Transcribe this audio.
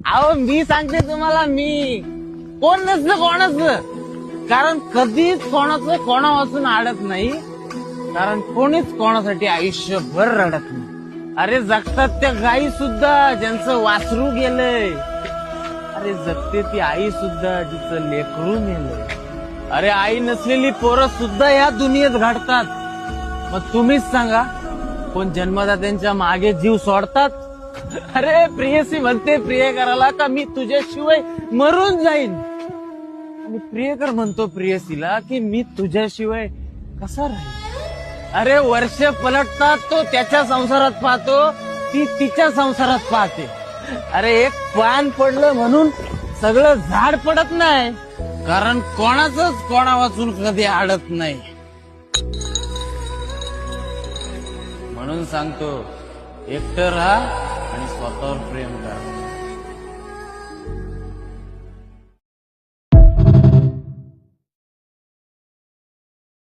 अहो मी सांगते तुम्हाला, मी कोण नसतं कोणाचं, कारण कधीच कोणाचं कोणापासून अडत नाही, कारण कोणीच कोणासाठी आयुष्यभर रडत नाही. अरे जगतात त्या गायी सुद्धा ज्यांचं वासरू गेलंय, अरे जगते ती आई सुद्धा जिचं लेकरू मेलंय. अरे आई नसलेली पोरं सुद्धा या दुनियेत घडतात. मग तुम्हीच सांगा, कोण जन्मदात्यांच्या मागे जीव सोडतात? अरे प्रियसी म्हणते प्रियकराला का मी तुझ्याशिवाय मरून जाईन, आणि प्रियकर म्हणतो प्रियसीला की मी तुझ्याशिवाय कसा राहील. अरे वर्ष पलटतात, तो त्याच्या संसारात पाहतो, ती तिच्या संसारात पाहते. अरे एक पान पडलं म्हणून सगळं झाड पडत नाही, कारण कोणाचंच कोणा वाचून कधी अडत नाही. म्हणून सांगतो, एकटं राहा आणि स्वतःवर प्रेम करा.